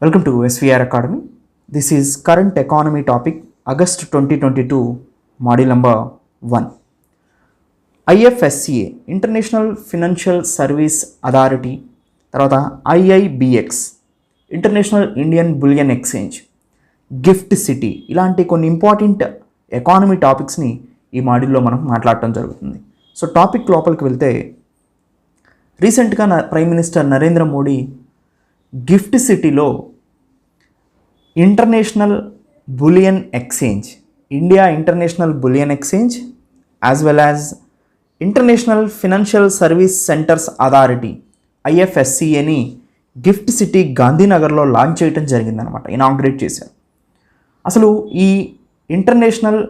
Welcome to SVR Academy. This is current economy topic, August 2022, module number 1. IFSCA, International Financial Service Authority, తర్వాత IIBX, international Indian bullion exchange, GIFT City, ఇలాంటి కొన్ని important economy టాపిక్స్ని ఈ మాడ్యూల్లో మనం మాట్లాడటం జరుగుతుంది. So topic లోపలికి వెళ్తే, రీసెంట్గా prime minister Narendra Modi gift సిటీలో international bullion exchange, India international bullion exchange as well as international financial service centres authority IFSCAని గిఫ్ట్ సిటీ గాంధీనగర్లో లాంచ్ చేయడం జరిగిందనమాట, ఇనాగ్రేట్ చేశారు. అసలు ఈ international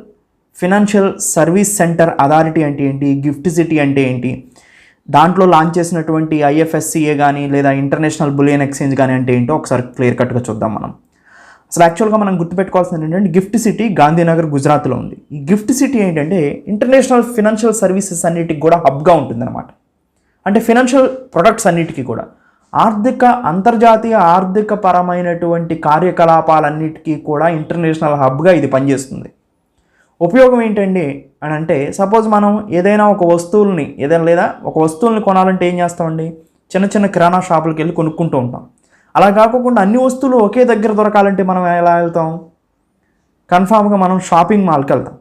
financial service centre authority అంటే ఏంటి, గిఫ్ట్ సిటీ అంటే ఏంటి, దాంట్లో లాంచ్ చేసినటువంటి IFSCA కానీ లేదా ఇంటర్నేషనల్ బులియన్ ఎక్స్చేంజ్ కానీ అంటే ఏంటో ఒకసారి క్లియర్ కట్గా చూద్దాం మనం. అసలు యాక్చువల్గా మనం గుర్తుపెట్టుకోవాల్సింది ఏంటంటే, గిఫ్ట్ సిటీ గాంధీనగర్ గుజరాత్లో ఉంది. ఈ గిఫ్ట్ సిటీ ఏంటంటే ఇంటర్నేషనల్ ఫినాన్షియల్ సర్వీసెస్ అన్నిటికి కూడా హబ్గా ఉంటుందన్నమాట. అంటే ఫినాన్షియల్ ప్రొడక్ట్స్ అన్నిటికీ కూడా అంతర్జాతీయ ఆర్థిక పరమైనటువంటి కార్యకలాపాలన్నిటికీ కూడా ఇంటర్నేషనల్ హబ్గా ఇది పనిచేస్తుంది. ఉపయోగం ఏంటండి అని అంటే, సపోజ్ మనం ఏదైనా ఒక వస్తువుల్ని కొనాలంటే ఏం చేస్తామండి, చిన్న చిన్న కిరాణా షాపులకు వెళ్ళి కొనుక్కుంటూ ఉంటాం. అలా కాకుండా అన్ని వస్తువులు ఒకే దగ్గర దొరకాలంటే మనం ఎలా వెళ్తాం, కన్ఫామ్గా మనం షాపింగ్ మాల్కి వెళ్తాం.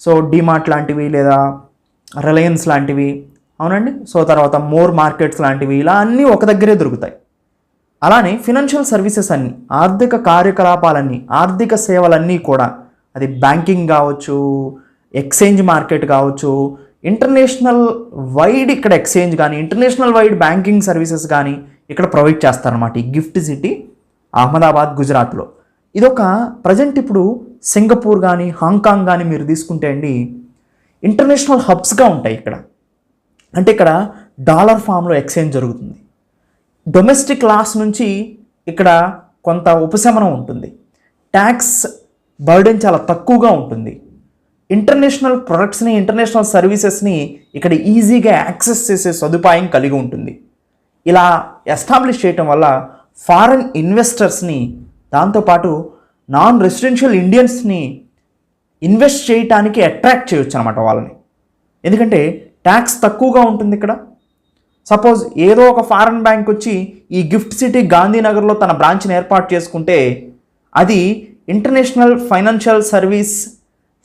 సో డిమార్ట్ లాంటివి లేదా రిలయన్స్ లాంటివి, అవునండి. సో తర్వాత మోర్ మార్కెట్స్ లాంటివి, ఇలా అన్నీ ఒక దగ్గరే దొరుకుతాయి. అలానే ఫినాన్షియల్ సర్వీసెస్ అన్నీ, ఆర్థిక కార్యకలాపాలన్నీ, ఆర్థిక సేవలన్నీ కూడా, అది బ్యాంకింగ్ కావచ్చు, ఎక్స్చేంజ్ మార్కెట్ కావచ్చు, ఇంటర్నేషనల్ వైడ్ ఇక్కడ ఎక్స్చేంజ్ కానీ ఇంటర్నేషనల్ వైడ్ బ్యాంకింగ్ సర్వీసెస్ కానీ ఇక్కడ ప్రొవైడ్ చేస్తారన్నమాట ఈ గిఫ్ట్ సిటీ అహ్మదాబాద్ గుజరాత్లో. ఇదొక ప్రజెంట్ ఇప్పుడు సింగపూర్ కానీ హాంకాంగ్ కానీ మీరు తీసుకుంటే అండి, ఇంటర్నేషనల్ హబ్స్గా ఉంటాయి ఇక్కడ. అంటే ఇక్కడ డాలర్ ఫామ్లో ఎక్స్చేంజ్ జరుగుతుంది. డొమెస్టిక్ లాస్ నుంచి ఇక్కడ కొంత ఉపశమనం ఉంటుంది. ట్యాక్స్ బర్డెన్ చాలా తక్కువగా ఉంటుంది. ఇంటర్నేషనల్ ప్రొడక్ట్స్ని, ఇంటర్నేషనల్ సర్వీసెస్ని ఇక్కడ ఈజీగా యాక్సెస్ చేసే సదుపాయం కలిగి ఉంటుంది. ఇలా ఎస్టాబ్లిష్ చేయటం వల్ల ఫారెన్ ఇన్వెస్టర్స్ని, దాంతోపాటు నాన్ రెసిడెన్షియల్ ఇండియన్స్ని ఇన్వెస్ట్ చేయటానికి అట్రాక్ట్ చేయొచ్చు అనమాట వాళ్ళని. ఎందుకంటే ట్యాక్స్ తక్కువగా ఉంటుంది ఇక్కడ. సపోజ్ ఏదో ఒక ఫారెన్ బ్యాంక్ వచ్చి ఈ గిఫ్ట్ సిటీ గాంధీనగర్లో తన బ్రాంచ్ని ఏర్పాటు చేసుకుంటే, అది international financial service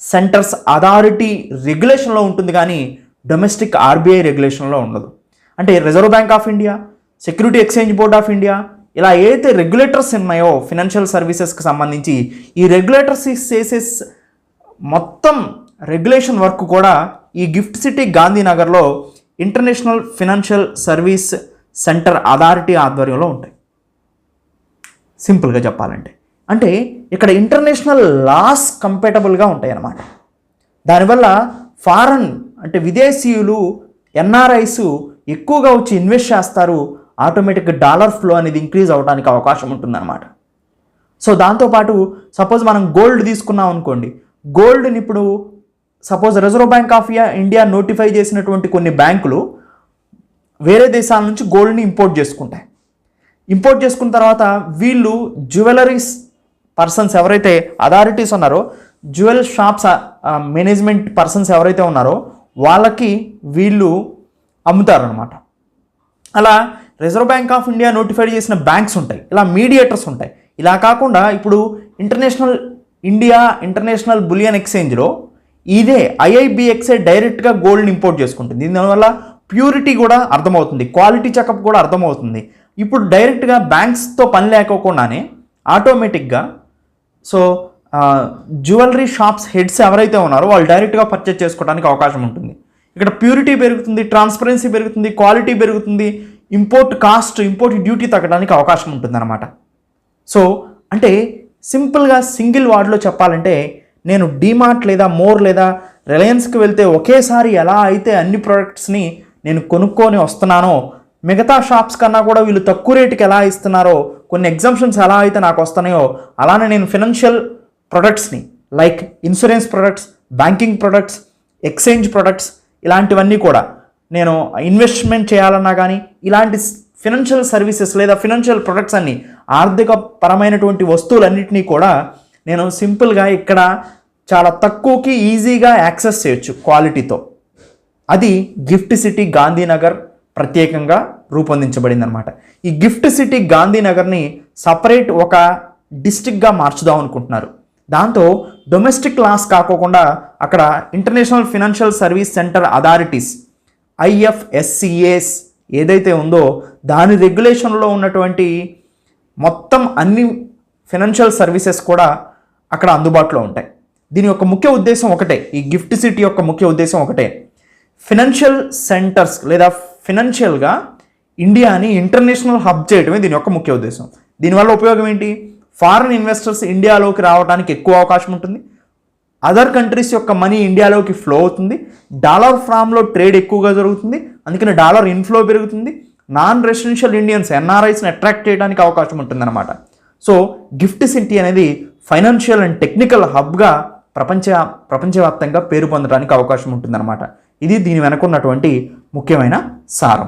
centres authority రెగ్యులేషన్లో ఉంటుంది, కానీ డొమెస్టిక్ RBI రెగ్యులేషన్లో ఉండదు. అంటే reserve bank of India, security exchange board of India, ఇలా ఏదైతే రెగ్యులేటర్స్ ఉన్నాయో ఫినాన్షియల్ సర్వీసెస్కి సంబంధించి, ఈ రెగ్యులేటర్స్ చేసే మొత్తం రెగ్యులేషన్ వర్క్ కూడా ఈ గిఫ్ట్ సిటీ గాంధీనగర్లో international financial service centre authority ఆధ్వర్యంలో ఉంటాయి. సింపుల్గా చెప్పాలంటే, అంటే ఇక్కడ ఇంటర్నేషనల్ లాస్ కంపాటబుల్గా ఉంటాయి అన్నమాట. దానివల్ల ఫారెన్ అంటే విదేశీయులు, NRIs ఎక్కువగా వచ్చి ఇన్వెస్ట్ చేస్తారు. ఆటోమేటిక్గా డాలర్ ఫ్లో అనేది ఇంక్రీజ్ అవ్వడానికి అవకాశం ఉంటుందన్నమాట. సో దాంతోపాటు సపోజ్ మనం గోల్డ్ తీసుకున్నాం అనుకోండి, గోల్డ్ని ఇప్పుడు suppose reserve bank of India notify చేసినటువంటి కొన్ని బ్యాంకులు వేరే దేశాల నుంచి గోల్డ్ని ఇంపోర్ట్ చేసుకుంటాయి. ఇంపోర్ట్ చేసుకున్న తర్వాత వీళ్ళు జ్యువెలరీస్ పర్సన్స్ ఎవరైతే అథారిటీస్ ఉన్నారో, జ్యువెల్ షాప్స్ మేనేజ్మెంట్ పర్సన్స్ ఎవరైతే ఉన్నారో వాళ్ళకి వీళ్ళు అమ్ముతారనమాట. అలా reserve bank of India notify చేసిన బ్యాంక్స్ ఉంటాయి, ఇలా మీడియేటర్స్ ఉంటాయి. ఇలా కాకుండా ఇప్పుడు ఇంటర్నేషనల్ బులియన్ ఎక్స్చేంజ్లో ఇదే IIBX డైరెక్ట్గా గోల్డ్ని ఇంపోర్ట్ చేసుకుంటుంది. దీనివల్ల ప్యూరిటీ కూడా అర్థమవుతుంది, క్వాలిటీ చెకప్ కూడా అర్థమవుతుంది. ఇప్పుడు డైరెక్ట్గా బ్యాంక్స్తో పని లేకోకుండానే ఆటోమేటిక్గా జ్యువెలరీ షాప్స్ హెడ్స్ ఎవరైతే ఉన్నారో వాళ్ళు డైరెక్ట్గా పర్చేజ్ చేసుకోవడానికి అవకాశం ఉంటుంది. ఇక్కడ ప్యూరిటీ పెరుగుతుంది, ట్రాన్స్పరెన్సీ పెరుగుతుంది, క్వాలిటీ పెరుగుతుంది, ఇంపోర్ట్ డ్యూటీ తగ్గడానికి అవకాశం ఉంటుందన్నమాట. సో అంటే సింపుల్గా సింగిల్ వర్డ్లో చెప్పాలంటే, నేను డిమార్ట్ లేదా మోర్ లేదా రిలయన్స్కి వెళ్తే ఒకేసారి ఎలా అయితే అన్ని ప్రోడక్ట్స్ని నేను కొనుక్కొని వస్తున్నానో, మిగతా షాప్స్ కన్నా కూడా వీళ్ళు తక్కువ రేటుకి ఎలా ఇస్తున్నారో, కొన్ని ఎగ్జామ్షన్స్ ఎలా అయితే నాకు వస్తున్నాయో, అలానే నేను ఫినాన్షియల్ ప్రొడక్ట్స్ని like insurance products, banking products, exchange products, ఇలాంటివన్నీ కూడా నేను ఇన్వెస్ట్మెంట్ చేయాలన్నా కానీ, ఇలాంటి ఫినాన్షియల్ సర్వీసెస్ లేదా ఫినాన్షియల్ ప్రొడక్ట్స్ అన్ని ఆర్థిక పరమైనటువంటి వస్తువులన్నింటినీ కూడా నేను సింపుల్గా ఇక్కడ చాలా తక్కువకి ఈజీగా యాక్సెస్ చేయొచ్చు క్వాలిటీతో. అది గిఫ్ట్ సిటీ గాంధీనగర్ ప్రత్యేకంగా రూపొందించబడింది అనమాట. ఈ గిఫ్ట్ సిటీ గాంధీనగర్ని సపరేట్ ఒక డిస్ట్రిక్ట్గా మార్చుదాం అనుకుంటున్నారు. దాంతో డొమెస్టిక్ లాస్ కాకోకుండా అక్కడ international financial service centre authorities IFSCAs ఏదైతే ఉందో దాని రెగ్యులేషన్లో ఉన్నటువంటి మొత్తం అన్ని ఫినాన్షియల్ సర్వీసెస్ కూడా అక్కడ అందుబాటులో ఉంటాయి. దీని యొక్క ముఖ్య ఉద్దేశం ఒకటే, ఈ గిఫ్ట్ సిటీ యొక్క ముఖ్య ఉద్దేశం ఒకటే, ఫినాన్షియల్ సెంటర్స్ లేదా ఫినాన్షియల్గా ఇండియాని ఇంటర్నేషనల్ హబ్ చేయడమే దీని యొక్క ముఖ్య ఉద్దేశం. దీనివల్ల ఉపయోగం ఏంటి? ఫారిన్ ఇన్వెస్టర్స్ ఇండియాలోకి రావడానికి ఎక్కువ అవకాశం ఉంటుంది. అదర్ కంట్రీస్ యొక్క మనీ ఇండియాలోకి ఫ్లో అవుతుంది. డాలర్ ఫామ్లో ట్రేడ్ ఎక్కువగా జరుగుతుంది. అందుకని డాలర్ ఇన్ఫ్లో పెరుగుతుంది. నాన్ రెసిడెన్షియల్ ఇండియన్స్ NRIస్ని అట్రాక్ట్ చేయడానికి అవకాశం ఉంటుందన్నమాట. సో గిఫ్ట్ సిటీ అనేది ఫైనాన్షియల్ అండ్ టెక్నికల్ హబ్గా ప్రపంచవ్యాప్తంగా పేరు పొందడానికి అవకాశం ఉంటుందన్నమాట. ఇది దీని వెనక ఉన్నటువంటి ముఖ్యమైన సారం.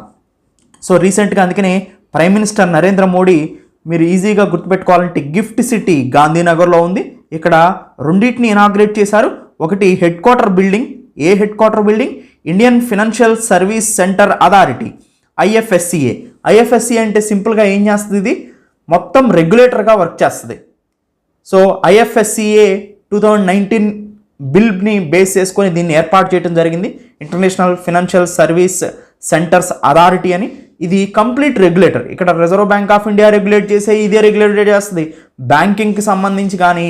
సో రీసెంట్గా అందుకనే ప్రైమ్ మినిస్టర్ నరేంద్ర మోడీ మీరు ఈజీగా గుర్తుపెట్టుకోవాలంటే గిఫ్ట్ సిటీ గాంధీనగర్లో ఉంది. ఇక్కడ రెండింటిని ఇనాగ్రేట్ చేశారు. ఒకటి హెడ్ క్వార్టర్ బిల్డింగ్. ఏ headquarter building? Indian financial service centre authority IFSCA. IFSCA అంటే సింపుల్గా ఏం చేస్తుంది? ఇది మొత్తం రెగ్యులేటర్గా వర్క్ చేస్తుంది. సో IFSCA 2019 బిల్ని బేస్ చేసుకొని దీన్ని ఏర్పాటు చేయడం జరిగింది, international financial service centres authority అని. ఇది కంప్లీట్ రెగ్యులేటర్. ఇక్కడ reserve bank of India regulate చేసే ఇదే రెగ్యులేట్ చేస్తుంది. బ్యాంకింగ్కి సంబంధించి కానీ,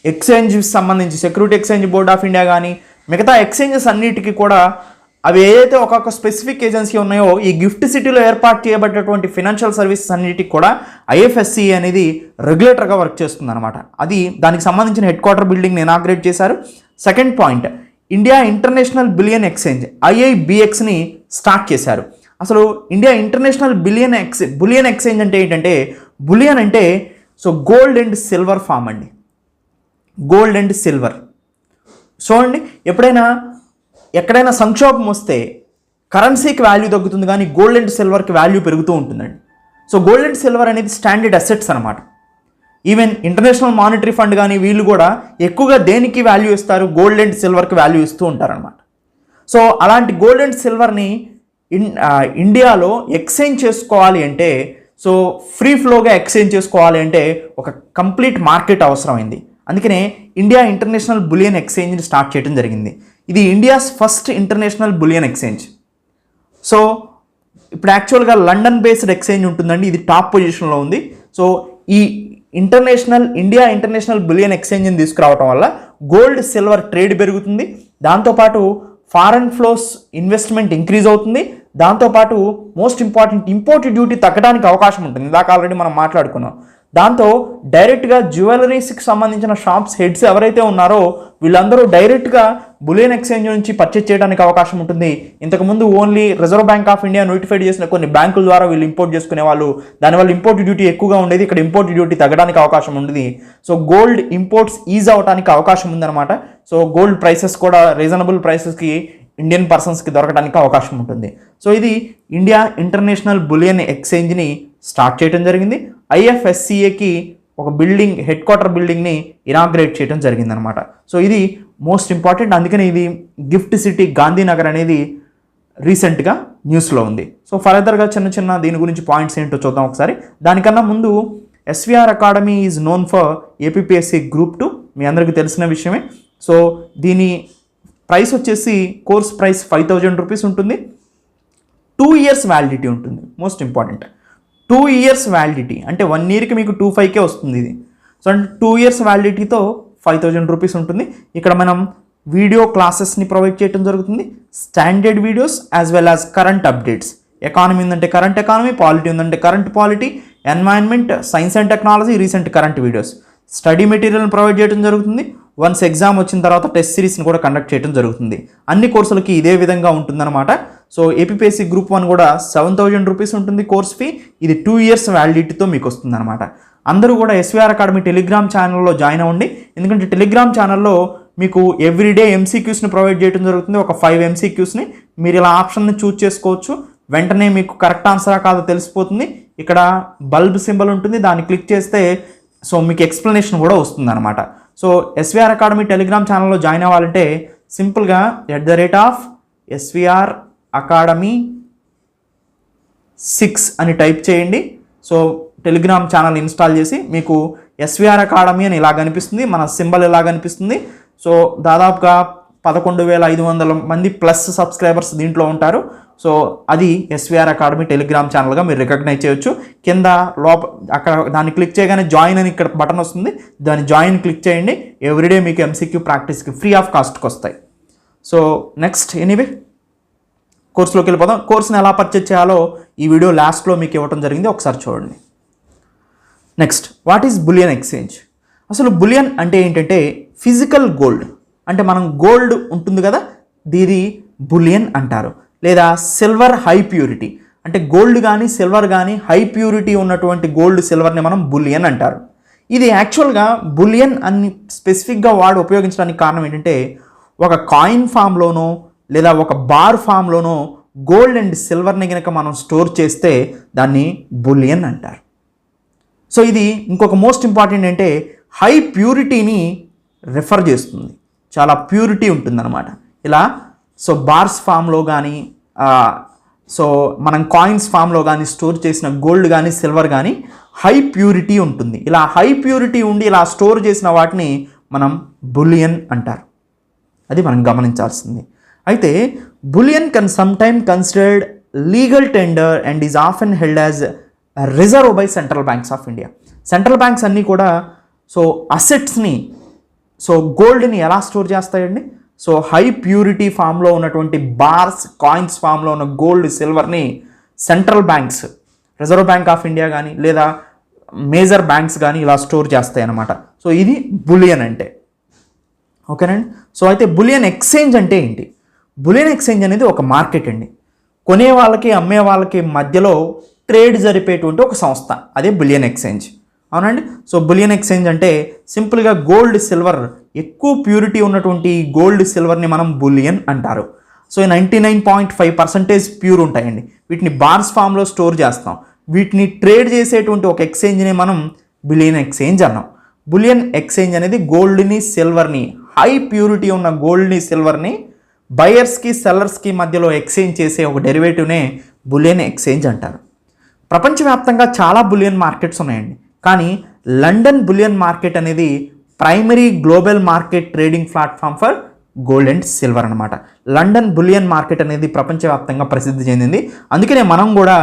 ఎక్స్చేంజ్కి సంబంధించి security exchange board of India కానీ, మిగతా ఎక్స్చేంజెస్ అన్నిటికీ కూడా అవి ఏదైతే ఒక్కొక్క స్పెసిఫిక్ ఏజెన్సీ ఉన్నాయో ఈ గిఫ్ట్ సిటీలో ఏర్పాటు చేయబడ్డటువంటి ఫినాన్షియల్ సర్వీసెస్ అన్నిటికి కూడా IFSCA అనేది రెగ్యులేటర్గా వర్క్ చేస్తుంది అనమాట. అది దానికి సంబంధించిన హెడ్ క్వార్టర్ బిల్డింగ్ని ఇనాగ్రేట్ చేశారు. Second point, India international billion exchange IIBXని స్టార్ట్ చేశారు. అసలు ఇండియా ఇంటర్నేషనల్ బులియన్ ఎక్స్చేంజ్ అంటే ఏంటంటే, బులియన్ అంటే so gold and silver form అండి. గోల్డ్ అండ్ సిల్వర్ చూడండి, ఎక్కడైనా సంక్షోభం వస్తే కరెన్సీకి వాల్యూ తగ్గుతుంది కానీ గోల్డ్ అండ్ సిల్వర్కి వాల్యూ పెరుగుతూ ఉంటుందండి. సో గోల్డ్ అండ్ సిల్వర్ అనేది స్టాండర్డ్ అసెట్స్ అనమాట. ఈవెన్ ఇంటర్నేషనల్ మానిటరీ ఫండ్ కానీ వీళ్ళు కూడా ఎక్కువగా దేనికి వాల్యూ ఇస్తారు? గోల్డ్ అండ్ సిల్వర్కి వాల్యూ ఇస్తూ ఉంటారనమాట. సో అలాంటి గోల్డ్ అండ్ సిల్వర్ని ఇండియాలో ఎక్స్చేంజ్ చేసుకోవాలి అంటే, సో ఫ్రీ ఫ్లోగా ఎక్స్చేంజ్ చేసుకోవాలి అంటే ఒక కంప్లీట్ మార్కెట్ అవసరమైంది. అందుకనే ఇండియా ఇంటర్నేషనల్ బులియన్ ఎక్స్చేంజ్ని స్టార్ట్ చేయడం జరిగింది. ఇది India's first international bullion exchange. So ఇప్పుడు యాక్చువల్గా లండన్ బేస్డ్ ఎక్స్చేంజ్ ఉంటుందండి, ఇది టాప్ పొజిషన్లో ఉంది. సో ఈ ఇండియా ఇంటర్నేషనల్ బులియన్ ఎక్స్చేంజ్ని తీసుకురావడం వల్ల గోల్డ్ సిల్వర్ ట్రేడ్ పెరుగుతుంది. దాంతోపాటు ఫారెన్ ఫ్లోస్ ఇన్వెస్ట్మెంట్ ఇంక్రీజ్ అవుతుంది. దాంతోపాటు మోస్ట్ ఇంపార్టెంట్ ఇంపోర్ట్ డ్యూటీ తగ్గడానికి అవకాశం ఉంటుంది. ఇందాక ఆల్రెడీ మనం మాట్లాడుకున్నాం. దాంతో డైరెక్ట్గా జ్యువెలరీస్కి సంబంధించిన షాప్స్ హెడ్స్ ఎవరైతే ఉన్నారో వీళ్ళందరూ డైరెక్ట్గా బులియన్ ఎక్స్చేంజ్ నుంచి పర్చేజ్ చేయడానికి అవకాశం ఉంటుంది. ఇంతకుముందు only reserve bank of India notified చేసిన కొన్ని బ్యాంకుల ద్వారా వీళ్ళు ఇంపోర్ట్ చేసుకునే వాళ్ళు, దానివల్ల ఇంపోర్ట్ డ్యూటీ ఎక్కువగా ఉండేది. ఇక్కడ ఇంపోర్ట్ డ్యూటీ తగ్గడానికి అవకాశం ఉంది. సో గోల్డ్ ఇంపోర్ట్స్ ఈజ్ అవడానికి అవకాశం ఉందన్నమాట. సో గోల్డ్ ప్రైసెస్ కూడా రీజనబుల్ ప్రైసెస్కి ఇండియన్ పర్సన్స్కి దొరకడానికి అవకాశం ఉంటుంది. సో ఇది ఇండియా ఇంటర్నేషనల్ బులియన్ ఎక్స్చేంజ్ని స్టార్ట్ చేయడం జరిగింది. IFSCAకి ఒక బిల్డింగ్, హెడ్ క్వార్టర్ బిల్డింగ్ని ఇనాగ్రేట్ చేయడం జరిగిందనమాట. సో ఇది మోస్ట్ ఇంపార్టెంట్. అందుకని ఇది గిఫ్ట్ సిటీ గాంధీనగర్ అనేది రీసెంట్గా న్యూస్లో ఉంది. సో ఫర్దర్గా చిన్న దీని గురించి పాయింట్స్ ఏంటో చూద్దాం ఒకసారి. దానికన్నా ముందు SVR academy is known for APPSC Group 2, మీ అందరికీ తెలిసిన విషయమే. సో దీని ప్రైస్ వచ్చేసి కోర్స్ ప్రైస్ 5,000 రూపీస్ ఉంటుంది. 2 years వ్యాలిడిటీ ఉంటుంది. మోస్ట్ ఇంపార్టెంట్ 2 years వ్యాలిడిటీ అంటే 1 yearకి మీకు 25K వస్తుంది ఇది. సో అంటే 2 years వ్యాలిడిటీతో 5,000 రూపీస్ ఉంటుంది. ఇక్కడ మనం వీడియో క్లాసెస్ని ప్రొవైడ్ చేయడం జరుగుతుంది. Standard videos as well as current updates. Economy ఉందంటే కరెంట్ ఎకానమీ, పాలిటీ ఉందంటే current polity, environment, science and technology, recent current videos. Study మెటీరియల్ని ప్రొవైడ్ చేయడం జరుగుతుంది. వన్స్ ఎగ్జామ్ వచ్చిన తర్వాత టెస్ట్ సిరీస్ని కూడా కండక్ట్ చేయడం జరుగుతుంది. అన్ని కోర్సులకి ఇదే విధంగా ఉంటుందన్నమాట. సో APPSC Group 1 కూడా 7,000 రూపీస్ ఉంటుంది కోర్స్ ఫీ. ఇది 2 years వ్యాలిడిటీతో మీకు వస్తుందన్నమాట. అందరూ కూడా SVR అకాడమీ టెలిగ్రామ్ ఛానల్లో జాయిన్ అవ్వండి. ఎందుకంటే టెలిగ్రామ్ ఛానల్లో మీకు ఎవ్రీడే MCQస్ని ప్రొవైడ్ చేయడం జరుగుతుంది. ఒక 5 MCQస్ని మీరు ఇలా ఆప్షన్ని చూస్ చేసుకోవచ్చు. వెంటనే మీకు కరెక్ట్ ఆన్సరా కాదో తెలిసిపోతుంది. ఇక్కడ బల్బ్ సింబల్ ఉంటుంది, దాన్ని క్లిక్ చేస్తే సో మీకు ఎక్స్ప్లెనేషన్ కూడా వస్తుంది అనమాట. సో ఎస్విఆర్ అకాడమీ టెలిగ్రామ్ ఛానల్లో జాయిన్ అవ్వాలంటే సింపుల్గా @SVR Academy 6 అని టైప్ చేయండి. సో టెలిగ్రామ్ ఛానల్ ఇన్స్టాల్ చేసి మీకు ఎస్విఆర్ అకాడమీ అని ఇలా కనిపిస్తుంది, మన సింబల్ ఇలా కనిపిస్తుంది. సో దాదాపుగా 11,500 మంది ప్లస్ సబ్స్క్రైబర్స్ దీంట్లో ఉంటారు. సో అది ఎస్విఆర్ అకాడమీ టెలిగ్రామ్ ఛానల్గా మీరు రికగ్నైజ్ చేయొచ్చు. కింద అక్కడ దాన్ని క్లిక్ చేయగానే జాయిన్ అని ఇక్కడ బటన్ వస్తుంది, దాన్ని జాయిన్ క్లిక్ చేయండి. ఎవ్రీడే మీకు MCQ ప్రాక్టీస్కి ఫ్రీ ఆఫ్ కాస్ట్కి వస్తాయి. సో నెక్స్ట్ ఎనీవే కోర్సులోకి వెళ్ళిపోదాం. కోర్సుని ఎలా పర్చేజ్ చేయాలో ఈ వీడియో లాస్ట్లో మీకు ఇవ్వడం జరిగింది, ఒకసారి చూడండి. Next, what is bullion exchange? అసలు బులియన్ అంటే ఏంటంటే ఫిజికల్ గోల్డ్. అంటే మనం గోల్డ్ ఉంటుంది కదా, దీది బులియన్ అంటారు. లేదా సిల్వర్ హై ప్యూరిటీ, అంటే గోల్డ్ కానీ సిల్వర్ కానీ హై ప్యూరిటీ ఉన్నటువంటి గోల్డ్ సిల్వర్ని మనం బులియన్ అంటారు. ఇది యాక్చువల్గా బులియన్ అని స్పెసిఫిక్గా వాడు ఉపయోగించడానికి కారణం ఏంటంటే ఒక కాయిన్ ఫామ్లోనో లేదా ఒక బార్ ఫామ్లోనో గోల్డ్ అండ్ సిల్వర్ని కనుక మనం స్టోర్ చేస్తే దాన్ని బులియన్ అంటారు. సో ఇది ఇంకొక మోస్ట్ ఇంపార్టెంట్ అంటే హై ప్యూరిటీని రిఫర్ చేస్తుంది, చాలా ప్యూరిటీ ఉంటుందన్నమాట. ఇలా సో బార్స్ ఫామ్లో కానీ సో మనం కాయిన్స్ ఫామ్లో కానీ స్టోర్ చేసిన గోల్డ్ కానీ సిల్వర్ కానీ హై ప్యూరిటీ ఉంటుంది. ఇలా హై ప్యూరిటీ ఉండి ఇలా స్టోర్ చేసిన వాటిని మనం బులియన్ అంటారు. అది మనం గమనించాల్సింది. అయితే bullion can some time considered legal tender and is often held as reserve by central banks of India. Central banks అన్నీ కూడా సో అసెట్స్ని సో గోల్డ్ని ఎలా స్టోర్ చేస్తాయండి? సో హై ప్యూరిటీ ఫామ్లో ఉన్నటువంటి బార్స్ కాయిన్స్ ఫామ్లో ఉన్న గోల్డ్ సిల్వర్ని central banks, reserve bank of India కానీ లేదా మేజర్ బ్యాంక్స్ కానీ ఇలా స్టోర్ చేస్తాయి అన్నమాట. సో ఇది బులియన్ అంటే. ఓకేనండి. సో అయితే బులియన్ ఎక్స్చేంజ్ అంటే ఏంటి? బులియన్ ఎక్స్చేంజ్ అనేది ఒక మార్కెట్ అండి. కొనే వాళ్ళకి అమ్మే వాళ్ళకి మధ్యలో ట్రేడ్ జరిపేటువంటి ఒక సంస్థ, అదే బులియన్ ఎక్స్చేంజ్. అవునండి. సో బులియన్ ఎక్స్చేంజ్ అంటే సింపుల్గా గోల్డ్ సిల్వర్ ఎక్కువ ప్యూరిటీ ఉన్నటువంటి గోల్డ్ సిల్వర్ని మనం బులియన్ అంటారు. సో 99.5% ప్యూర్ ఉంటాయండి. వీటిని బార్స్ ఫామ్లో స్టోర్ చేస్తాం. వీటిని ట్రేడ్ చేసేటువంటి ఒక ఎక్స్చేంజ్ని మనం బులియన్ ఎక్స్చేంజ్ అన్నాం. బులియన్ ఎక్స్చేంజ్ అనేది గోల్డ్ని సిల్వర్ని, హై ప్యూరిటీ ఉన్న గోల్డ్ని సిల్వర్ని బయర్స్కి సెల్లర్స్కి మధ్యలో ఎక్స్చేంజ్ చేసే ఒక డెరివేటివ్నే బులియన్ ఎక్స్చేంజ్ అంటారు. ప్రపంచవ్యాప్తంగా చాలా బులియన్ మార్కెట్స్ ఉన్నాయండి, కానీ లండన్ బులియన్ మార్కెట్ అనేది primary global market trading platform for gold and silver అనమాట. లండన్ బులియన్ మార్కెట్ అనేది ప్రపంచవ్యాప్తంగా ప్రసిద్ధి చెందింది. అందుకనే మనం కూడా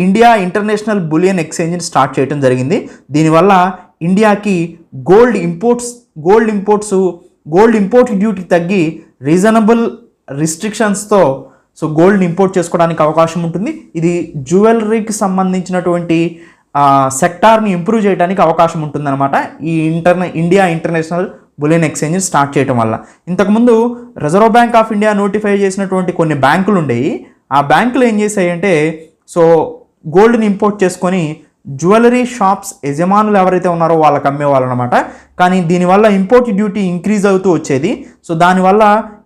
ఇండియా ఇంటర్నేషనల్ బులియన్ ఎక్స్చేంజ్ని స్టార్ట్ చేయడం జరిగింది. దీనివల్ల ఇండియాకి గోల్డ్ ఇంపోర్ట్ డ్యూటీ తగ్గి రీజనబుల్ రిస్ట్రిక్షన్స్తో సో గోల్డ్ని ఇంపోర్ట్ చేసుకోవడానికి అవకాశం ఉంటుంది. ఇది జ్యువెలరీకి సంబంధించినటువంటి సెక్టార్ని ఇంప్రూవ్ చేయడానికి అవకాశం ఉంటుందన్నమాట ఈ India international bullion exchange start చేయడం వల్ల. ఇంతకుముందు Reserve bank of India notify చేసినటువంటి కొన్ని బ్యాంకులు ఉండేవి. ఆ బ్యాంకులు ఏం చేశాయంటే సో గోల్డ్ని ఇంపోర్ట్ చేసుకొని జ్యువెలరీ షాప్స్ యజమానులు ఎవరైతే ఉన్నారో వాళ్ళకి అమ్మేవాళ్ళు అనమాట. కానీ దీనివల్ల ఇంపోర్ట్ డ్యూటీ ఇంక్రీజ్ అవుతూ వచ్చేది. సో దానివల్ల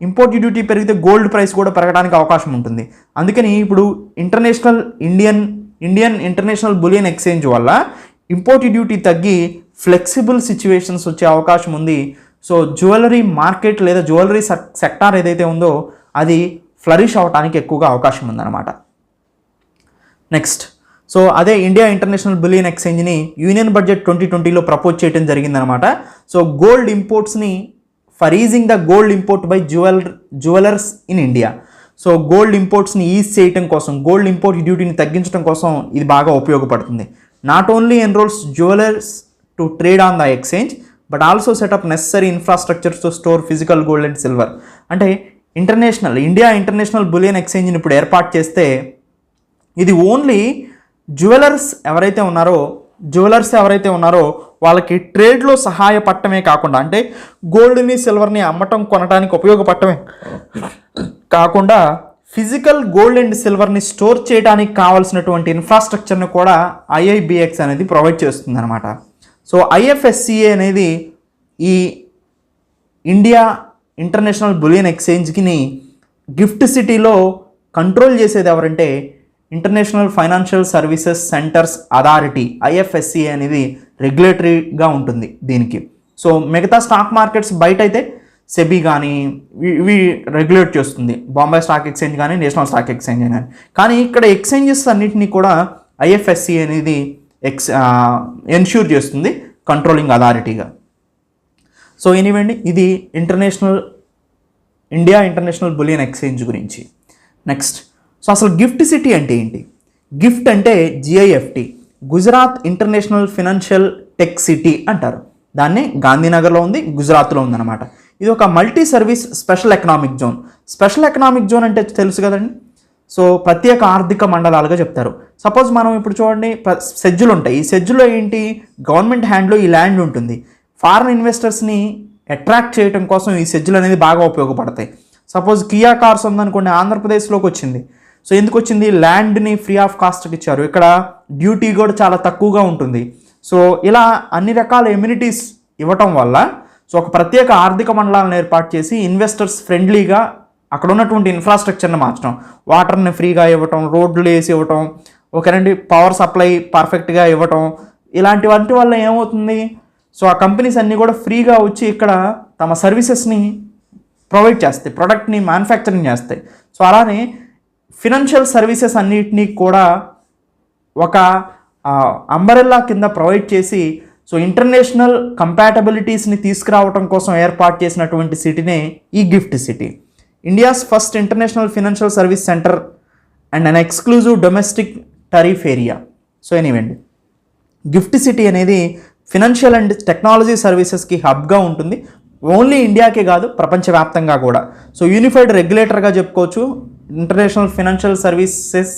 ఇంపోర్ట్ డ్యూటీ పెరిగితే గోల్డ్ ప్రైస్ కూడా పెరగడానికి అవకాశం ఉంటుంది. అందుకని ఇప్పుడు ఇండియన్ ఇంటర్నేషనల్ బులియన్ ఎక్స్చేంజ్ వల్ల ఇంపోర్ట్ డ్యూటీ తగ్గి ఫ్లెక్సిబుల్ సిచ్యువేషన్స్ వచ్చే అవకాశం ఉంది. సో జ్యువెలరీ మార్కెట్ లేదా జ్యువెలరీ సెక్టార్ ఏదైతే ఉందో అది ఫ్లరిష్ అవడానికి ఎక్కువగా అవకాశం ఉందన్నమాట. నెక్స్ట్, సో అదే ఇండియా ఇంటర్నేషనల్ బులియన్ ఎక్స్చేంజ్ని యూనియన్ బడ్జెట్ 2020లో ప్రపోజ్ చేయడం జరిగిందనమాట. సో గోల్డ్ ఇంపోర్ట్స్ని for easing the gold import by jewellers in India. So gold ఇంపోర్ట్స్ని is చేయడం కోసం, గోల్డ్ ఇంపోర్ట్ డ్యూటీని తగ్గించడం కోసం ఇది బాగా ఉపయోగపడుతుంది. Not only enrols jewellers to trade on the exchange but also set up necessary infrastructures to store physical gold and silver. అంటే India international bullion ఎక్స్చేంజ్ని ఇప్పుడు ఏర్పాటు చేస్తే ఇది ఓన్లీ జ్యువెలర్స్ ఎవరైతే ఉన్నారో వాళ్ళకి ట్రేడ్లో సహాయపడటమే కాకుండా, అంటే గోల్డ్ని సిల్వర్ని అమ్మటం కొనడానికి ఉపయోగపడటమే కాకుండా ఫిజికల్ గోల్డ్ అండ్ సిల్వర్ని స్టోర్ చేయడానికి కావాల్సినటువంటి ఇన్ఫ్రాస్ట్రక్చర్ని కూడా IIBX అనేది ప్రొవైడ్ చేస్తుంది అనమాట. సో IFSCA అనేది ఈ ఇండియా ఇంటర్నేషనల్ బులియన్ ఎక్స్చేంజ్కి గిఫ్ట్ సిటీలో కంట్రోల్ చేసేది ఎవరంటే international financial services centres authority, IFSCA అనేది రెగ్యులేటరీగా ఉంటుంది దీనికి. సో మిగతా స్టాక్ మార్కెట్స్ బయట అయితే సెబీ కానీ ఇవి రెగ్యులేట్ చేస్తుంది, బాంబే స్టాక్ ఎక్స్చేంజ్ కానీ నేషనల్ స్టాక్ ఎక్స్చేంజ్ కానీ. కానీ ఇక్కడ ఎక్స్చేంజెస్ అన్నింటినీ కూడా ఐఎఫ్ఎస్సి అనేది ఎన్ష్యూర్ చేస్తుంది కంట్రోలింగ్ అథారిటీగా. సో ఎనీవేండి, ఇది ఇండియా ఇంటర్నేషనల్ బులియన్ ఎక్స్చేంజ్ గురించి. నెక్స్ట్, సో అసలు గిఫ్ట్ సిటీ అంటే ఏంటి? గిఫ్ట్ అంటే GIFT, Gujarat international financial tech city అంటారు. దాన్ని గాంధీనగర్లో ఉంది, గుజరాత్లో ఉందన్నమాట. ఇది ఒక multi service special economic zone. Special economic zone అంటే తెలుసు కదండి. సో ప్రత్యేక ఆర్థిక మండలాలుగా చెప్తారు. సపోజ్ మనం ఇప్పుడు చూడండి, సెజ్జులు ఉంటాయి. ఈ సెజ్జులో ఏంటి, గవర్నమెంట్ హ్యాండ్లో ఈ ల్యాండ్ ఉంటుంది. ఫారిన్ ఇన్వెస్టర్స్ని అట్రాక్ట్ చేయడం కోసం ఈ సెజ్జులు అనేది బాగా ఉపయోగపడతాయి. సపోజ్ కియా కార్స్ ఉందనుకోండి, ఆంధ్రప్రదేశ్లోకి వచ్చింది. సో ఎందుకు వచ్చింది, ల్యాండ్ని ఫ్రీ ఆఫ్ కాస్ట్కి ఇచ్చారు. ఇక్కడ డ్యూటీ కూడా చాలా తక్కువగా ఉంటుంది. సో ఇలా అన్ని రకాల ఎమ్యూనిటీస్ ఇవ్వటం వల్ల సో ఒక ప్రత్యేక ఆర్థిక మండలాలను ఏర్పాటు చేసి ఇన్వెస్టర్స్ ఫ్రెండ్లీగా అక్కడ ఉన్నటువంటి ఇన్ఫ్రాస్ట్రక్చర్ని మార్చడం, వాటర్ని ఫ్రీగా ఇవ్వటం, రోడ్లు వేసి ఇవ్వటం, ఓకేనండి, పవర్ సప్లై పర్ఫెక్ట్గా ఇవ్వటం, ఇలాంటివంటి వల్ల ఏమవుతుంది, సో ఆ కంపెనీస్ అన్నీ కూడా ఫ్రీగా వచ్చి ఇక్కడ తమ సర్వీసెస్ని ప్రొవైడ్ చేస్తాయి, ప్రొడక్ట్ని మ్యానుఫ్యాక్చరింగ్ చేస్తాయి. సో అలానే ఫినాన్షియల్ సర్వీసెస్ అన్నిటినీ కూడా ఒక అంబరెల్లా కింద ప్రొవైడ్ చేసి సో ఇంటర్నేషనల్ కంపాటబిలిటీస్ని తీసుకురావడం కోసం ఏర్పాటు చేసినటువంటి సిటీనే ఈ gift city. India's first international financial service centre and an exclusive domestic tariff area. So ఎనీవేండి, గిఫ్ట్ సిటీ అనేది ఫినాన్షియల్ అండ్ టెక్నాలజీ సర్వీసెస్కి హబ్గా ఉంటుంది. ఓన్లీ ఇండియాకే కాదు, ప్రపంచవ్యాప్తంగా కూడా. సో యూనిఫైడ్ రెగ్యులేటర్గా చెప్పుకోవచ్చు. International financial services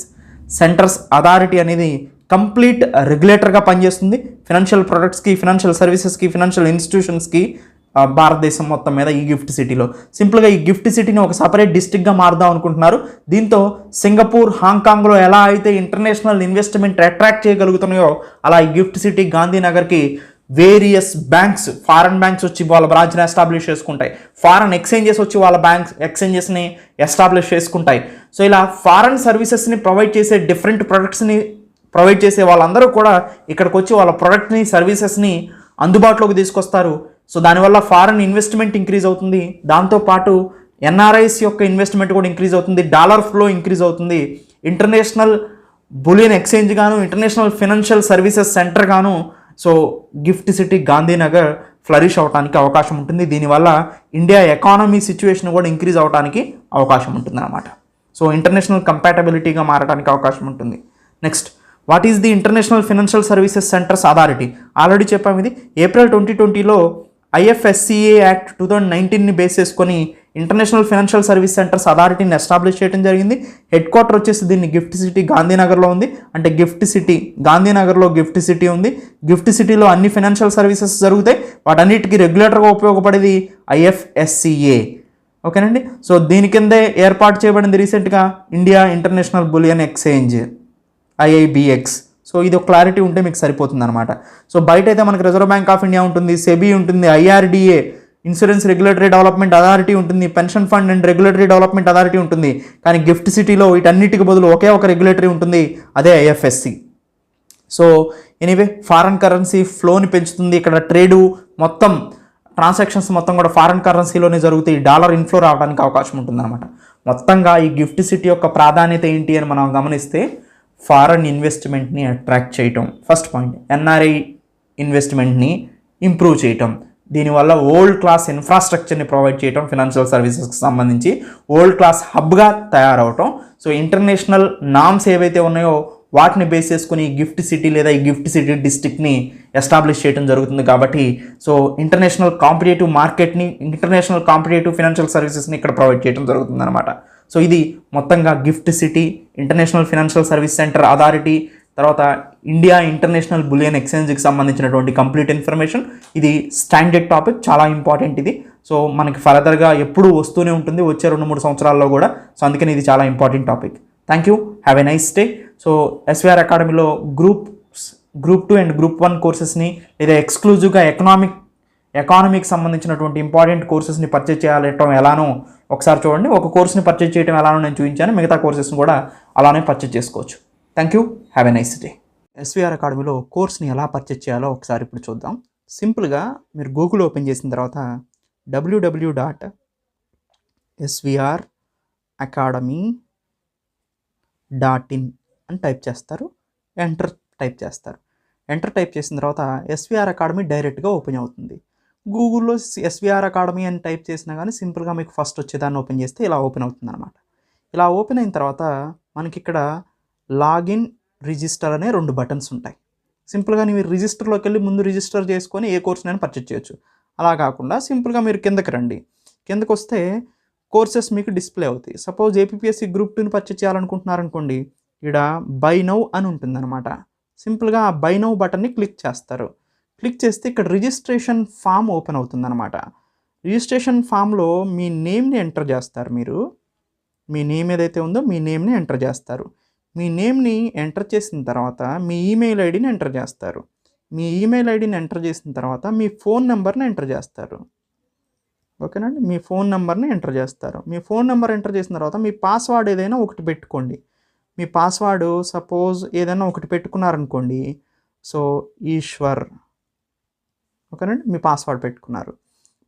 centres authority అనేది కంప్లీట్ రెగ్యులేటర్గా పనిచేస్తుంది ఫినాన్షియల్ ప్రొడక్ట్స్కి, ఫినాన్షియల్ సర్వీసెస్కి, ఫినాన్షియల్ ఇన్స్టిట్యూషన్స్కి భారతదేశం మొత్తం మీద. ఈ గిఫ్ట్ సిటీలో సింపుల్గా ఈ గిఫ్ట్ సిటీని ఒక సపరేట్ డిస్ట్రిక్ట్గా మారుదాం అనుకుంటున్నారు. దీంతో సింగపూర్, హాంకాంగ్లో ఎలా అయితే ఇంటర్నేషనల్ ఇన్వెస్ట్మెంట్ అట్రాక్ట్ చేయగలుగుతున్నాయో అలా ఈ గిఫ్ట్ సిటీ గాంధీనగర్కి వేరియస్ బ్యాంక్స్, ఫారెన్ బ్యాంక్స్ వచ్చి వాళ్ళ బ్రాంచ్ని ఎస్టాబ్లిష్ చేసుకుంటాయి, ఫారెన్ ఎక్స్చేంజెస్ వచ్చి వాళ్ళ బ్యాంక్స్ ఎక్స్చేంజెస్ని ఎస్టాబ్లిష్ చేసుకుంటాయి. సో ఇలా ఫారెన్ సర్వీసెస్ని ప్రొవైడ్ చేసే, డిఫరెంట్ ప్రొడక్ట్స్ని ప్రొవైడ్ చేసే వాళ్ళందరూ కూడా ఇక్కడికి వచ్చి వాళ్ళ ప్రొడక్ట్ని, సర్వీసెస్ని అందుబాటులోకి తీసుకొస్తారు. సో దానివల్ల ఫారెన్ ఇన్వెస్ట్మెంట్ ఇంక్రీజ్ అవుతుంది, దాంతోపాటు NRIs యొక్క ఇన్వెస్ట్మెంట్ కూడా ఇంక్రీజ్ అవుతుంది, డాలర్ ఫ్లో ఇంక్రీజ్ అవుతుంది, ఇంటర్నేషనల్ బులియన్ ఎక్స్చేంజ్ గాను, ఇంటర్నేషనల్ ఫినాన్షియల్ సర్వీసెస్ సెంటర్ గాను so gift city Gandhinagar flourish అవడానికి అవకాశం ఉంటుంది. దీనివల్ల ఇండియా ఎకానమీ సిచ్యువేషన్ కూడా ఇంక్రీజ్ అవడానికి అవకాశం ఉంటుంది అన్నమాట. సో ఇంటర్నేషనల్ కంపాటబిలిటీగా మారడానికి అవకాశం ఉంటుంది. Next, what is the international financial services centres authority? Already చెప్పాము, ఇది ఏప్రిల్ 2020లో IFSCA యాక్ట్ 2019ని బేస్ చేసుకొని ఇంటర్నేషనల్ ఫినాన్షియల్ సర్వీస్ సెంటర్స్ అథారిటీని ఎస్టాబ్లిష్ చేయడం జరిగింది. హెడ్ క్వార్టర్ వచ్చేసి దీన్ని గిఫ్ట్ సిటీ గాంధీనగర్లో ఉంది. అంటే గిఫ్ట్ సిటీ గాంధీనగర్లో గిఫ్ట్ సిటీ ఉంది. గిఫ్ట్ సిటీలో అన్ని ఫినాన్షియల్ సర్వీసెస్ జరుగుతాయి. వాటన్నిటికీ రెగ్యులేటర్గా ఉపయోగపడేది IFSCA. ఓకేనండి. సో దీని కిందే ఏర్పాటు చేయబడింది రీసెంట్గా India international bullion exchange, IIBX. So ఇది ఒక క్లారిటీ ఉంటే మీకు సరిపోతుంది అనమాట. సో బయట అయితే మనకి రిజర్వ్ బ్యాంక్ ఆఫ్ ఇండియా ఉంటుంది, సెబీ ఉంటుంది, IRDA insurance regulatory development authority ఉంటుంది, pension fund and regulatory development authority ఉంటుంది. కానీ గిఫ్ట్ సిటీలో వీటన్నిటికి బదులు ఒకే ఒక రెగ్యులేటరీ ఉంటుంది, అదే IFSC. So anyway, foreign currency ఫ్లోని పెంచుతుంది. ఇక్కడ ట్రేడు మొత్తం, ట్రాన్సాక్షన్స్ మొత్తం కూడా ఫారెన్ కరెన్సీలోనే జరుగుతాయి. డాలర్ ఇన్ఫ్లో రావడానికి అవకాశం ఉంటుందన్నమాట. మొత్తంగా ఈ గిఫ్ట్ సిటీ యొక్క ప్రాధాన్యత ఏంటి అని మనం గమనిస్తే, ఫారెన్ ఇన్వెస్ట్మెంట్ని అట్రాక్ట్ చేయటం ఫస్ట్ పాయింట్, NRI ఇన్వెస్ట్మెంట్ని ఇంప్రూవ్ చేయటం, దీనివల్ల వరల్డ్ క్లాస్ ఇన్ఫ్రాస్ట్రక్చర్ని ప్రొవైడ్ చేయటం, ఫినాన్షియల్ సర్వీసెస్కి సంబంధించి వరల్డ్ క్లాస్ హబ్గా తయారవటం. సో ఇంటర్నేషనల్ నామ్స్ ఏవైతే ఉన్నాయో వాటిని బేస్ చేసుకుని గిఫ్ట్ సిటీ లేదా ఈ గిఫ్ట్ సిటీ డిస్ట్రిక్ట్ని ఎస్టాబ్లిష్ చేయడం జరుగుతుంది. కాబట్టి సో ఇంటర్నేషనల్ కాంపిటేటివ్ మార్కెట్ని, ఇంటర్నేషనల్ కాంపిటేటివ్ ఫినాన్షియల్ సర్వీసెస్ని ఇక్కడ ప్రొవైడ్ చేయడం జరుగుతుంది అనమాట. సో ఇది మొత్తంగా gift city, international financial service centre authority, తర్వాత ఇండియా ఇంటర్నేషనల్ బులియన్ ఎక్స్చేంజ్కి సంబంధించినటువంటి కంప్లీట్ ఇన్ఫర్మేషన్. ఇది స్టాండర్డ్ టాపిక్, చాలా ఇంపార్టెంట్ ఇది. సో మనకి ఫర్దర్గా ఎప్పుడు వస్తూనే ఉంటుంది, వచ్చే 2-3 సంవత్సరాల్లో కూడా. సో అందుకని ఇది చాలా important topic. Thank you, have a nice day. So SVR అకాడమీలో గ్రూప్ 2 అండ్ గ్రూప్ 1 కోర్సెస్ని లేదా ఎక్స్క్లూజివ్గా ఎకానమీకి సంబంధించినటువంటి ఇంపార్టెంట్ కోర్సెస్ని పర్చేజ్ చేయటం ఎలానో ఒకసారి చూడండి. ఒక కోర్స్ని పర్చేజ్ చేయడం ఎలానో నేను చూపించాను, మిగతా కోర్సెస్ని కూడా అలానే పర్చేజ్ చేసుకోవచ్చు. Thank you, have a nice day. SVR అకాడమీలో కోర్స్ని ఎలా పర్చేజ్ చేయాలో ఒకసారి ఇప్పుడు చూద్దాం. సింపుల్గా మీరు గూగుల్ ఓపెన్ చేసిన తర్వాత www.swracademy.in అని టైప్ చేస్తారు. ఎంటర్ టైప్ చేసిన తర్వాత ఎస్విఆర్ అకాడమీ డైరెక్ట్గా ఓపెన్ అవుతుంది. గూగుల్లో ఎస్విఆర్ అకాడమీ అని టైప్ చేసినా కానీ సింపుల్గా మీకు ఫస్ట్ వచ్చేదాన్ని ఓపెన్ చేస్తే ఇలా ఓపెన్ అవుతుంది అనమాట. ఇలా ఓపెన్ అయిన తర్వాత మనకి ఇక్కడ లాగిన్, రిజిస్టర్ అనే 2 బటన్స్ ఉంటాయి. సింపుల్గా మీరు రిజిస్టర్లోకి వెళ్ళి ముందు రిజిస్టర్ చేసుకొని ఏ కోర్స్నైనా పర్చేజ్ చేయొచ్చు. అలా కాకుండా సింపుల్గా మీరు కిందకి రండి. కిందకు వస్తే కోర్సెస్ మీకు డిస్ప్లే అవుతాయి. సపోజ్ ఏపీఎస్సి గ్రూప్ 2ని పర్చేజ్ చేయాలనుకుంటున్నారనుకోండి, ఇక్కడ బై నౌ అని ఉంటుందన్నమాట. సింపుల్గా ఆ బై నౌ బటన్ని క్లిక్ చేస్తారు. క్లిక్ చేస్తే ఇక్కడ రిజిస్ట్రేషన్ ఫామ్ ఓపెన్ అవుతుందన్నమాట. రిజిస్ట్రేషన్ ఫామ్లో మీ నేమ్ని ఎంటర్ చేస్తారు. మీరు మీ నేమ్ ఏదైతే ఉందో మీ నేమ్ని ఎంటర్ చేస్తారు. మీ నేమ్ని ఎంటర్ చేసిన తర్వాత మీ ఈమెయిల్ ఐడిని ఎంటర్ చేస్తారు. మీ ఈమెయిల్ ఐడిని ఎంటర్ చేసిన తర్వాత మీ ఫోన్ నెంబర్ని ఎంటర్ చేస్తారు. ఓకేనండి, మీ ఫోన్ నెంబర్ని ఎంటర్ చేస్తారు. మీ ఫోన్ నెంబర్ ఎంటర్ చేసిన తర్వాత మీ పాస్వర్డ్ ఏదైనా ఒకటి పెట్టుకోండి. మీ పాస్వర్డ్ సపోజ్ ఏదైనా ఒకటి పెట్టుకున్నారనుకోండి, సో ఈశ్వర్, ఓకేనండి, మీ పాస్వర్డ్ పెట్టుకున్నారు.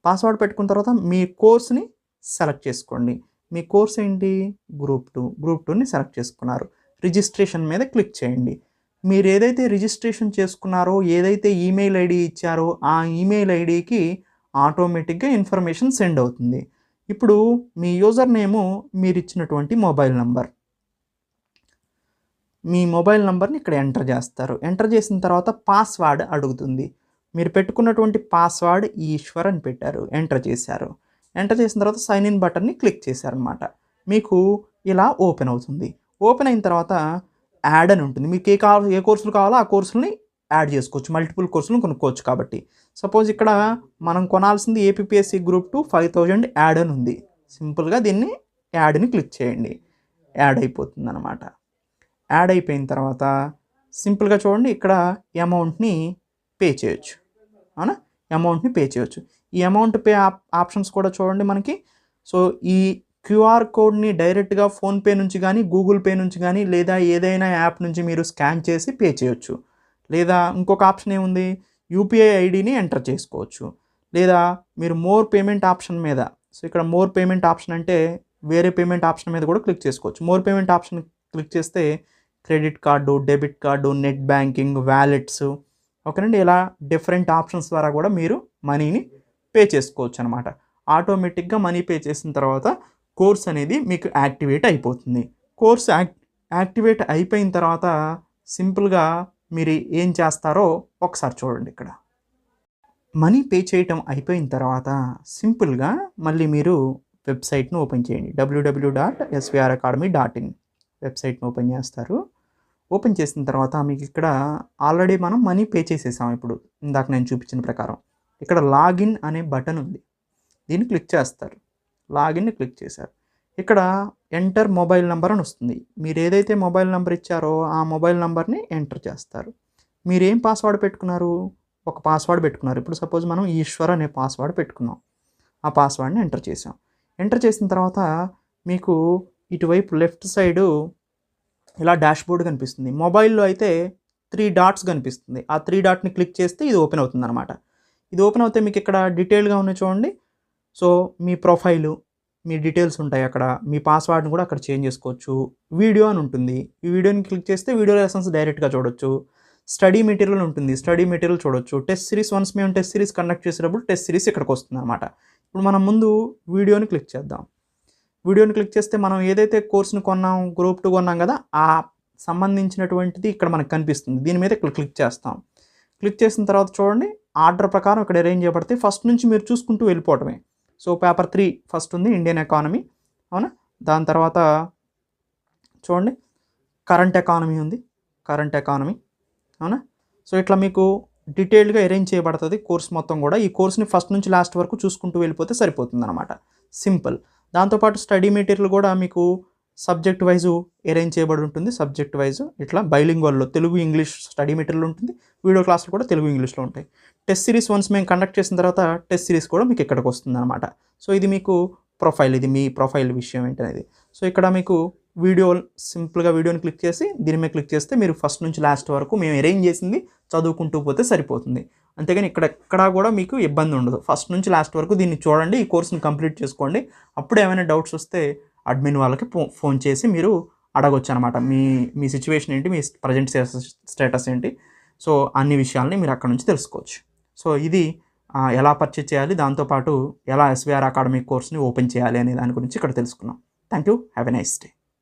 పాస్వర్డ్ పెట్టుకున్న తర్వాత మీ కోర్స్ని సెలెక్ట్ చేసుకోండి. మీ కోర్స్ ఏంటి? గ్రూప్ 2ని సెలెక్ట్ చేసుకున్నారు. రిజిస్ట్రేషన్ మీద క్లిక్ చేయండి. మీరు ఏదైతే రిజిస్ట్రేషన్ చేసుకున్నారో, ఏదైతే ఈమెయిల్ ఐడి ఇచ్చారో ఆ ఈమెయిల్ ఐడికి ఆటోమేటిక్గా ఇన్ఫర్మేషన్ సెండ్ అవుతుంది. ఇప్పుడు మీ యూజర్ నేము మీరు ఇచ్చినటువంటి మొబైల్ నంబర్, మీ మొబైల్ నంబర్ని ఇక్కడ ఎంటర్ చేస్తారు. ఎంటర్ చేసిన తర్వాత పాస్వర్డ్ అడుగుతుంది. మీరు పెట్టుకున్నటువంటి పాస్వర్డ్ ఈశ్వర్ అని పెట్టారు, ఎంటర్ చేశారు. ఎంటర్ చేసిన తర్వాత సైన్ ఇన్ బటన్ని క్లిక్ చేశారనమాట. మీకు ఇలా ఓపెన్ అవుతుంది. ఓపెన్ అయిన తర్వాత యాడ్ అని ఉంటుంది. మీకు ఏ కోర్సులు కావాలో ఆ కోర్సులని యాడ్ చేసుకోవచ్చు. మల్టిపుల్ కోర్సులను కొనుక్కోవచ్చు. కాబట్టి సపోజ్ ఇక్కడ మనం కొనాల్సింది ఏపీఎస్సి గ్రూప్ 2 5000 యాడ్ అని ఉంది. సింపుల్గా దీన్ని యాడ్ని క్లిక్ చేయండి. యాడ్ అయిపోతుంది అనమాట. యాడ్ అయిపోయిన తర్వాత సింపుల్గా చూడండి, ఇక్కడ అమౌంట్ని పే చేయొచ్చు. అవునా, అమౌంట్ని పే చేయొచ్చు. ఈ అమౌంట్ పే ఆప్షన్స్ కూడా చూడండి మనకి. సో ఈ క్యూఆర్ కోడ్ని డైరెక్ట్గా ఫోన్పే నుంచి కానీ, గూగుల్ పే నుంచి కానీ, లేదా ఏదైనా యాప్ నుంచి మీరు స్కాన్ చేసి పే చేయొచ్చు. లేదా ఇంకొక ఆప్షన్ ఏముంది, యూపీఐ ఐడిని ఎంటర్ చేసుకోవచ్చు. లేదా మీరు మోర్ పేమెంట్ ఆప్షన్ మీద, సో ఇక్కడ మోర్ పేమెంట్ ఆప్షన్ అంటే వేరే పేమెంట్ ఆప్షన్ మీద కూడా క్లిక్ చేసుకోవచ్చు. మోర్ పేమెంట్ ఆప్షన్ క్లిక్ చేస్తే credit card, debit card, net banking, wallets, ఓకేనండి, ఇలా డిఫరెంట్ ఆప్షన్స్ ద్వారా కూడా మీరు మనీని పే చేసుకోవచ్చు అనమాట. ఆటోమేటిక్గా మనీ పే చేసిన తర్వాత కోర్స్ అనేది మీకు యాక్టివేట్ అయిపోతుంది. కోర్స్ యాక్టివేట్ అయిపోయిన తర్వాత సింపుల్గా మీరు ఏం చేస్తారో ఒకసారి చూడండి. ఇక్కడ మనీ పే చేయటం అయిపోయిన తర్వాత సింపుల్గా మళ్ళీ మీరు వెబ్సైట్ను ఓపెన్ చేయండి. www.swracademy.in వెబ్సైట్ను ఓపెన్ చేస్తారు. ఓపెన్ చేసిన తర్వాత మీకు ఇక్కడ ఆల్రెడీ మనం మనీ పే చేసేసాం. ఇప్పుడు ఇందాక నేను చూపించిన ప్రకారం ఇక్కడ లాగిన్ అనే బటన్ ఉంది. దీన్ని క్లిక్ చేస్తారు. లాగిన్ని క్లిక్ చేశారు. ఇక్కడ ఎంటర్ మొబైల్ నెంబర్ అని వస్తుంది. మీరు ఏదైతే మొబైల్ నెంబర్ ఇచ్చారో ఆ మొబైల్ నెంబర్ని ఎంటర్ చేస్తారు. మీరు ఏం పాస్వర్డ్ పెట్టుకున్నారు? ఒక పాస్వర్డ్ పెట్టుకున్నారు. ఇప్పుడు సపోజ్ మనం ఈశ్వర్ అనే పాస్వర్డ్ పెట్టుకున్నాం. ఆ పాస్వర్డ్ని ఎంటర్ చేసాం. ఎంటర్ చేసిన తర్వాత మీకు ఇటువైపు లెఫ్ట్ సైడు ఇలా డాష్బోర్డ్ కనిపిస్తుంది. మొబైల్లో అయితే 3 డాట్స్ కనిపిస్తుంది. ఆ 3 డాట్ని క్లిక్ చేస్తే ఇది ఓపెన్ అవుతుంది అనమాట. ఇది ఓపెన్ అవుతే మీకు ఇక్కడ డీటెయిల్గా ఉన్నాయి చూడండి. సో మీ ప్రొఫైలు, మీ డీటెయిల్స్ ఉంటాయి అక్కడ. మీ పాస్వర్డ్ని కూడా అక్కడ చేంజ్ చేసుకోవచ్చు. వీడియో అని ఉంటుంది. ఈ వీడియోని క్లిక్ చేస్తే వీడియో లెసన్స్ డైరెక్ట్గా చూడొచ్చు. స్టడీ మెటీరియల్ ఉంటుంది. స్టడీ మెటీరియల్ చూడొచ్చు. టెస్ట్ సిరీస్, వన్స్ మేము టెస్ట్ సిరీస్ కండక్ట్ చేసేటప్పుడు టెస్ట్ సిరీస్ ఇక్కడికి వస్తుంది అనమాట. ఇప్పుడు మనం ముందు వీడియోని క్లిక్ చేద్దాం. వీడియోని క్లిక్ చేస్తే మనం ఏదైతే కోర్స్ని కొన్నాం, గ్రూప్ 2 కొన్నాం కదా, ఆ సంబంధించినటువంటిది ఇక్కడ మనకు కనిపిస్తుంది. దీని మీద ఇక్కడ క్లిక్ చేస్తాం. క్లిక్ చేసిన తర్వాత చూడండి, ఆర్డర్ ప్రకారం ఇక్కడ అరేంజ్ చేయబడితే ఫస్ట్ నుంచి మీరు చూసుకుంటూ వెళ్ళిపోవటమే. సో పేపర్ 3 ఫస్ట్ ఉంది, ఇండియన్ ఎకానమీ, అవునా. దాని తర్వాత చూడండి కరెంట్ ఎకానమీ ఉంది, కరెంట్ ఎకానమీ, అవునా. సో ఇట్లా మీకు డీటెయిల్డ్గా అరేంజ్ చేయబడుతుంది కోర్స్ మొత్తం కూడా. ఈ కోర్స్ని ఫస్ట్ నుంచి లాస్ట్ వరకు చూసుకుంటూ వెళ్ళిపోతే సరిపోతుంది అనమాట. సింపుల్. దాంతోపాటు స్టడీ మెటీరియల్ కూడా మీకు సబ్జెక్ట్ వైజు అరేంజ్ చేయబడి ఉంటుంది. సబ్జెక్ట్ వైజు ఇట్లా బైలింగ్వల్లో తెలుగు ఇంగ్లీష్ స్టడీ మెటీరియల్ ఉంటుంది. వీడియో క్లాసులు కూడా తెలుగు ఇంగ్లీష్లో ఉంటాయి. టెస్ట్ సిరీస్ వన్స్ మేము కండక్ట్ చేసిన తర్వాత టెస్ట్ సిరీస్ కూడా మీకు ఇక్కడికి వస్తుంది అనమాట. సో ఇది మీకు ప్రొఫైల్, ఇది మీ ప్రొఫైల్ విషయం ఏంటనేది. సో ఇక్కడ మీకు వీడియో సింపుల్గా వీడియోని క్లిక్ చేసి దీని మీద క్లిక్ చేస్తే మీరు ఫస్ట్ నుంచి లాస్ట్ వరకు మేము అరేంజ్ చేసింది చదువుకుంటూ పోతే సరిపోతుంది. అంతేగాని ఇక్కడ ఎక్కడా కూడా మీకు ఇబ్బంది ఉండదు. ఫస్ట్ నుంచి లాస్ట్ వరకు దీన్ని చూడండి, ఈ కోర్సుని కంప్లీట్ చేసుకోండి. అప్పుడు ఏమైనా డౌట్స్ వస్తే అడ్మిన్ వాళ్ళకి ఫోన్ చేసి మీరు అడగొచ్చు అనమాట. మీ సిచ్యువేషన్ ఏంటి, మీ ప్రజెంట్ స్టేటస్ ఏంటి, సో అన్ని విషయాల్ని మీరు అక్కడ నుంచి తెలుసుకోవచ్చు. సో ఇది ఎలా పర్చేజ్ చేయాలి, దాంతోపాటు ఎలా SVR అకాడమిక్ కోర్స్ని ఓపెన్ చేయాలి అనే దాని గురించి ఇక్కడ తెలుసుకున్నాం. Thank you. Have a nice day.